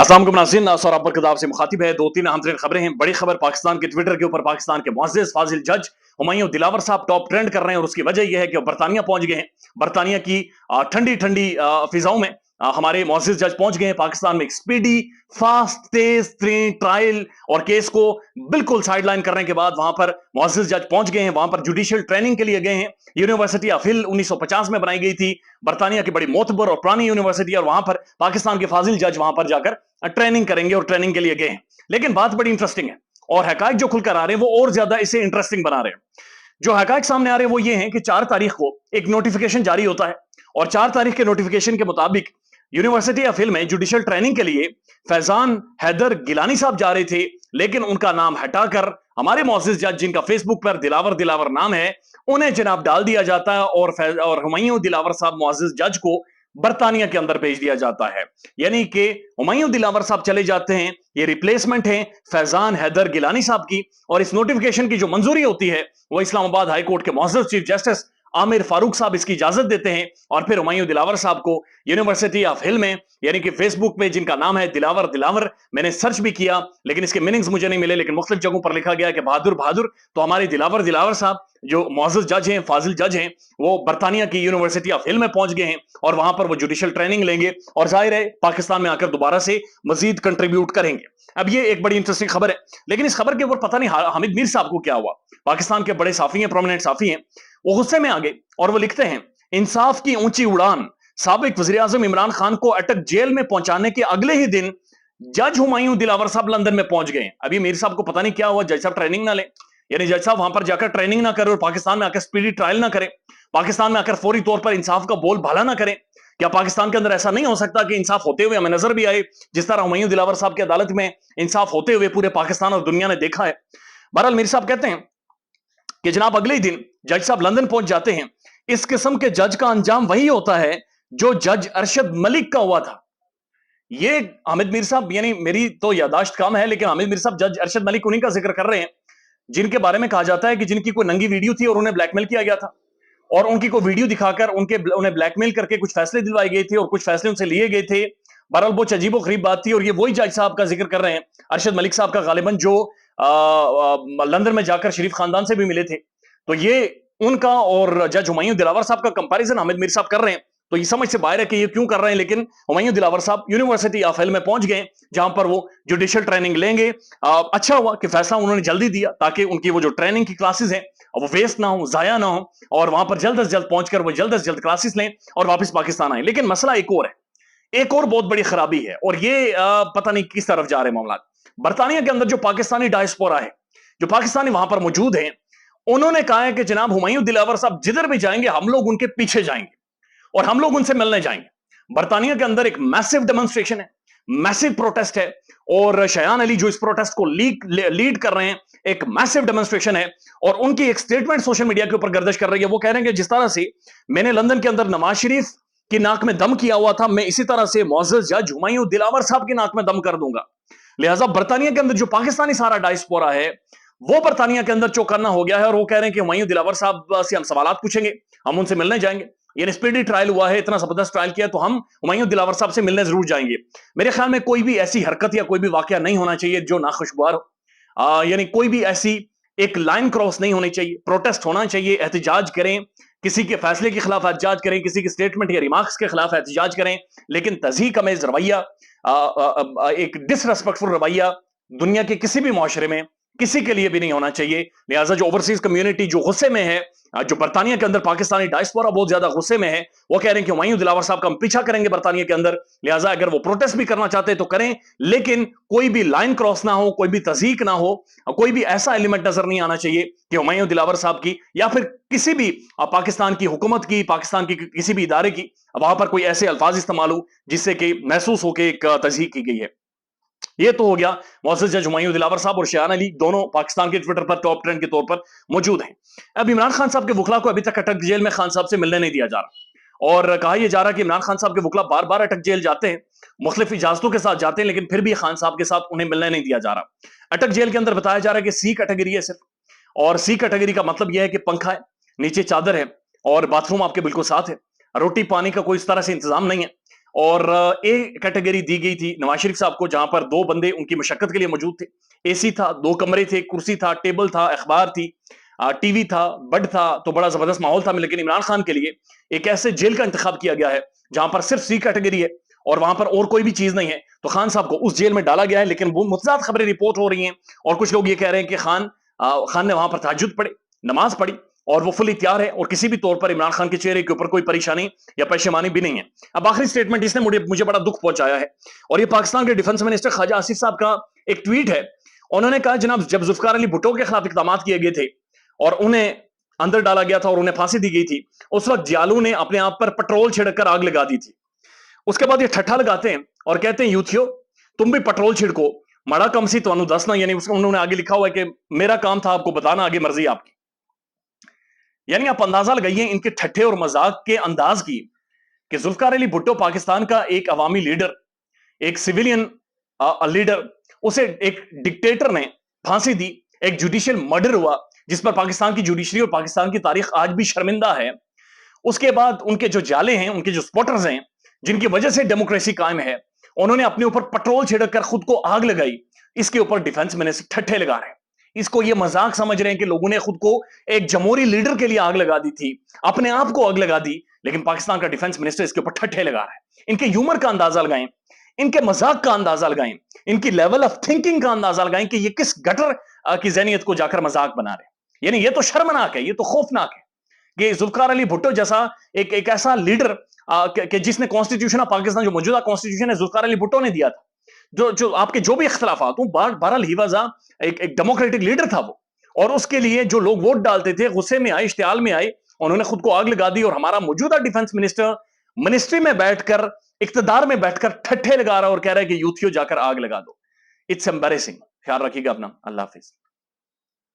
अस्सलाम वालेकुम नाज़रीन, सौरभ बरकत से मुखातिब है। दो तीन अहम तरीन खबरें हैं। बड़ी खबर पाकिस्तान के ट्विटर के ऊपर पाकिस्तान के मुअज़्ज़िज़ फाजिल जज हुमायूं दिलावर साहब टॉप ट्रेंड कर रहे हैं और उसकी वजह यह है कि वो बरतानिया पहुंच गए हैं। बरतानिया की ठंडी ठंडी फिजाओं में हमारे मुअज़्ज़िज़ जज पहुंच गए हैं। पाकिस्तान में एक स्पीडी, फास्ट, तेज तरीन ट्रायल और केस को बिल्कुल साइडलाइन करने के बाद वहां पर मुअज़्ज़िज़ जज पहुंच गए हैं। वहां पर जुडिशियल ट्रेनिंग के लिए गए हैं। यूनिवर्सिटी ऑफ हिल 1950 में बनाई गई थी। बरतानिया की बड़ी मोतबर और पुरानी यूनिवर्सिटी, और वहां पर पाकिस्तान के फाजिल जज वहां पर जाकर ट्रेनिंग करेंगे और ट्रेनिंग के लिए गए हैं। लेकिन बात बड़ी इंटरेस्टिंग है और हकायक जो खुलकर आ रहे हैं वो और ज्यादा इसे इंटरेस्टिंग बना रहे हैं। जो हकायक सामने आ रहे हैं वो ये हैं कि 4 तारीख को एक नोटिफिकेशन जारी होता है और 4 तारीख के नोटिफिकेशन के मुताबिक यूनिवर्सिटी ऑफ हिल में जुडिशियल ट्रेनिंग के लिए फैजान हैदर गिलानी साहब जा रहे थे, लेकिन उनका नाम हटाकर हमारे मुअज़्ज़िज़ जज जिनका फेसबुक पर दिलावर दिलावर नाम है, उन्हें जनाब डाल दिया जाता है और हुमायूं दिलावर साहब मुअज़्ज़िज़ जज को बरतानिया के अंदर भेज दिया जाता है। यानी कि हुमायूं दिलावर साहब चले जाते हैं। ये रिप्लेसमेंट है फैजान हैदर गिलानी साहब की, और इस नोटिफिकेशन की जो मंजूरी होती है वो इस्लामाबाद हाई कोर्ट के मुअज़्ज़िज़ चीफ जस्टिस आमिर फारूक साहब इसकी इजाजत देते हैं। और फिर हुमायूं दिलावर साहब को यूनिवर्सिटी ऑफ हिल में, यानी कि फेसबुक पे जिनका नाम है दिलावर दिलावर, मैंने सर्च भी किया लेकिन इसके मीनिंग्स मुझे नहीं मिले, लेकिन मुख्तलिफ जगहों पर लिखा गया कि बहादुर बहादुर, तो हमारे दिलावर दिलावर साहब जो मुअज़्ज़िज़ जज हैं, फाजिल जज हैं, वो बरतानिया की यूनिवर्सिटी ऑफ हिल में पहुंच गए हैं और वहां पर वो जुडिशियल ट्रेनिंग लेंगे और जाहिर है पाकिस्तान में आकर दोबारा से मजीद कंट्रीब्यूट करेंगे। अब ये एक बड़ी इंटरेस्टिंग खबर है, लेकिन इस खबर के ऊपर पता नहीं हामिद मीर साहब को क्या हुआ। पाकिस्तान के बड़े साफी हैं, प्रोमिनेंट साफी हैं, वो गुस्से में आ गए और वो लिखते हैं, इंसाफ की ऊंची उड़ान, साबिक वज़ीर-ए-आज़म इमरान खान को अटक जेल में पहुंचाने के अगले ही दिन जज हुमायूं दिलावर साहब लंदन में पहुंच गए। अभी मीर साहब को पता नहीं क्या हुआ, जज साहब ट्रेनिंग ना ले, यानी जज साहब वहां पर जाकर ट्रेनिंग ना करें और पाकिस्तान में आकर स्पीडी ट्रायल ना करें, पाकिस्तान में आकर फौरी तौर पर इंसाफ का बोल भाला ना करें। क्या पाकिस्तान के अंदर ऐसा नहीं हो सकता कि इंसाफ होते हुए हमें नजर भी आए, जिस तरह हुमायूं दिलावर साहब की अदालत में इंसाफ होते हुए पूरे पाकिस्तान और दुनिया ने देखा है। बहरहाल मीर साहब कहते हैं कि जनाब अगले ही दिन जज साहब लंदन पहुंच जाते हैं। इस किस्म के जज का अंजाम वही होता है जो जज अरशद मलिक का हुआ था। ये हामिद मीर साहब, यानी मेरी तो यादाश्त कम है, लेकिन हामिद मीर साहब जज अरशद मलिक उन्हीं का जिक्र कर रहे हैं जिनके बारे में कहा जाता है कि जिनकी कोई नंगी वीडियो थी और उन्हें ब्लैकमेल किया गया था, और उनकी कोई वीडियो दिखाकर उन्हें ब्लैकमेल करके कुछ फैसले दिलवाए गए थे और कुछ फैसले उनसे लिए गए थे। बहरहाल बहुत अजीबो गरीब बात थी और ये वही जज साहब का जिक्र कर रहे हैं, अरशद मलिक साहब का, गालिबन जो लंदन में जाकर शरीफ खानदान से भी मिले थे। तो ये उनका और जज हुमायूं दिलावर साहब का कंपैरिजन हामिद मीर साहब कर रहे हैं, तो ये समझ से बाहर है कि ये क्यों कर रहे हैं। लेकिन हुमायूं दिलावर साहब यूनिवर्सिटी ऑफ हिल में पहुंच गए जहां पर वो जुडिशियल ट्रेनिंग लेंगे। अच्छा हुआ कि फैसला उन्होंने जल्दी दिया ताकि उनकी वो जो ट्रेनिंग की क्लासेस हैं वो वेस्ट ना हो, जाया ना हो, और वहां पर जल्द से जल्द पहुंचकर वो जल्द से जल्द क्लासेस लें और वापस पाकिस्तान आए। लेकिन मसला एक और है, एक और बहुत बड़ी खराबी है, और ये पता नहीं किस तरफ जा रहे मामला। बरतानिया के अंदर जो पाकिस्तानी डायस्पोरा है, जो पाकिस्तानी वहां पर मौजूद हैं, उन्होंने कहा है कि जनाब हुमायूं दिलावर साहब जिधर भी जाएंगे हम लोग उनके पीछे जाएंगे और हम लोग उनसे मिलने जाएंगे। बरतानिया के अंदर एक मैसिव डेमोन्स्ट्रेशन है, मैसिव प्रोटेस्ट है, और शयान अली जो इस प्रोटेस्ट को लीड कर रहे हैं, एक मैसिव डेमोन्स्ट्रेशन है, और उनकी एक स्टेटमेंट सोशल मीडिया के ऊपर गर्दिश कर रही है। वो कह रहे हैं कि जिस तरह से मैंने लंदन के अंदर नवाज शरीफ की नाक में दम किया हुआ था, मैं इसी तरह से मुअज़्ज़िज़ जज हुमायूं दिलावर साहब की नाक में दम कर दूंगा। लिहाजा बरतानिया के अंदर जो पाकिस्तानी सारा डायस्पोरा है वो बरतानिया के अंदर चौकन्ना हो गया है, और वो कह रहे हैं कि हुमायूं दिलावर साहब से हम सवालात पूछेंगे, हम उनसे मिलने जाएंगे। ये स्पीडी ट्रायल हुआ है, इतना जबरदस्त ट्रायल किया, तो हम हुमायूं दिलावर साहब से मिलने जरूर जाएंगे। मेरे ख्याल में कोई भी ऐसी हरकत या कोई भी वाकया नहीं होना चाहिए जो नाखुशगवार हो। यानी कोई भी ऐसी एक लाइन क्रॉस नहीं होनी चाहिए। प्रोटेस्ट होना चाहिए, एहतजाज करें, किसी के फैसले के खिलाफ एहतजाज करें, किसी के स्टेटमेंट या रिमार्क्स के खिलाफ एहतजाज करें, लेकिन तज़हीक अमेज रवैया, एक डिसरेस्पेक्टफुल रवैया दुनिया के किसी भी मुआशरे में किसी के लिए भी नहीं होना चाहिए। लिहाजा जो ओवरसीज कम्युनिटी जो गुस्से में है, जो बरतानिया के अंदर पाकिस्तानी डायस्पोरा बहुत ज्यादा गुस्से में है, वो कह रहे हैं कि हुमायूं दिलावर साहब का हम पीछा करेंगे बरतानिया के अंदर। लिहाजा अगर वो प्रोटेस्ट भी करना चाहते हैं तो करें, लेकिन कोई भी लाइन क्रॉस ना हो, कोई भी तज़हीक ना हो, कोई भी ऐसा एलिमेंट नजर नहीं आना चाहिए कि हुमायूं दिलावर साहब की या फिर किसी भी पाकिस्तान की हुकूमत की, पाकिस्तान की किसी भी इदारे की वहां पर कोई ऐसे अल्फाज इस्तेमाल हो जिससे कि महसूस हो कि एक तज़हीक की गई है। ये तो हो गया मुअज़्ज़िज़ जज हुमायूं दिलावर साहब और शयान अली, दोनों पाकिस्तान के ट्विटर पर टॉप ट्रेंड के तौर पर मौजूद हैं। अब इमरान खान साहब के वकला को अभी तक अटक जेल में खान साहब से मिलने नहीं दिया जा रहा, और कहा यह जा रहा कि इमरान खान साहब के वकला बार बार अटक जेल जाते हैं, मुख्तलिफ इजाजतों के साथ जाते हैं, लेकिन फिर भी खान साहब के साथ उन्हें मिलने नहीं दिया जा रहा। अटक जेल के अंदर बताया जा रहा है कि सी कैटेगरी है सिर्फ, और सी कैटेगरी का मतलब यह है कि पंखा है, नीचे चादर है और बाथरूम आपके बिल्कुल साथ है, रोटी पानी का कोई इस तरह से इंतजाम नहीं है। اور ए कैटेगरी दी गई थी नवाज शरीफ साहब को, जहां पर 2 बंदे उनकी मशक्कत के लिए मौजूद थे। एसी था, 2 कमरे थे, कुर्सी था, टेबल था, अखबार थी, टीवी था, बेड था, तो बड़ा जबरदस्त माहौल था। लेकिन इमरान खान के लिए एक ऐसे जेल का इंतखाब किया गया है जहां पर सिर्फ सी कैटेगरी है और वहां पर और कोई भी चीज नहीं है, तो खान साहब को उस जेल में डाला गया है। लेकिन वो मुतज़ाद खबरें रिपोर्ट हो रही हैं और कुछ लोग ये कह रहे हैं कि खान ने वहां पर तहज्जुद पढ़े, नमाज पढ़ी और वो फुली तैयार है और किसी भी तौर पर इमरान खान के चेहरे के ऊपर कोई परेशानी या परेशानी भी नहीं है। अब आखिरी स्टेटमेंट इसने मुझे बड़ा दुख पहुंचाया है और ये पाकिस्तान के डिफेंस मिनिस्टर ख्वाजा आसिफ साहब का एक ट्वीट है। उन्होंने कहा, जनाब, जब जुल्फकार अली भुट्टो के खिलाफ इकदाम किए गए थे और उन्हें अंदर डाला गया था और उन्हें फांसी दी गई थी, उस वक्त जियालू ने अपने आप पर पेट्रोल छिड़ककर आग लगा दी थी। उसके बाद ये ठट्ठा लगाते हैं और कहते हैं, यूथियो तुम भी पेट्रोल छिड़को, मड़ा कम सी तो दसना, यानी उन्होंने आगे लिखा हुआ है कि मेरा काम था आपको बताना, आगे मर्जी आपकी। यानी आप अंदाजा लगाइए इनके ठट्ठे और मजाक के अंदाज की कि जुल्फकार अली भुट्टो पाकिस्तान का एक अवामी लीडर, एक सिविलियन लीडर, उसे एक डिक्टेटर ने फांसी दी, एक जुडिशियल मर्डर हुआ जिस पर पाकिस्तान की जुडिशरी और पाकिस्तान की तारीख आज भी शर्मिंदा है। उसके बाद उनके जो जाले हैं, उनके जो स्पॉटर्स हैं, जिनकी वजह से डेमोक्रेसी कायम है, उन्होंने अपने ऊपर पेट्रोल छिड़क कर खुद को आग लगाई। इसके ऊपर डिफेंस मिनिस्टर ठट्ठे लगा रहे हैं, इसको ये मजाक समझ रहे हैं कि लोगों ने खुद को एक जमहूरी लीडर के लिए आग लगा दी थी, अपने आप को आग लगा दी। लेकिन पाकिस्तान का डिफेंस मिनिस्टर इसके ऊपर ठट्ठे लगा रहा है। इनके ह्यूमर का अंदाजा लगाएं, इनके मजाक का अंदाजा लगाएं, इनकी लेवल ऑफ थिंकिंग का अंदाजा लगाएं कि ये किस गटर की जहनियत को जाकर मजाक बना रहे हैं। यानी ये तो शर्मनाक है, ये तो खौफनाक है कि जुल्फकार अली भुट्टो जैसा एक ऐसा लीडर कि जिसने कॉन्स्टिट्यूशन ऑफ पाकिस्तान, जो मौजूदा कॉन्स्टिट्यूशन है, जुल्फकार अली भुट्टो ने दिया था। जो जो आपके जो भी इख्तलाफात हो, बहरहाल ही वाज एक डेमोक्रेटिक लीडर था वो, और उसके लिए जो लोग वोट डालते थे गुस्से में आए, इश्तियाल में आए, उन्होंने खुद को आग लगा दी। और हमारा मौजूदा डिफेंस मिनिस्टर मिनिस्ट्री में बैठकर, इक्तदार में बैठकर ठट्ठे लगा रहा है और कह रहा है कि यूथियों जाकर आग लगा दो। It's embarrassing. ख्याल रखिएगा अपना। अल्लाह हाफिज।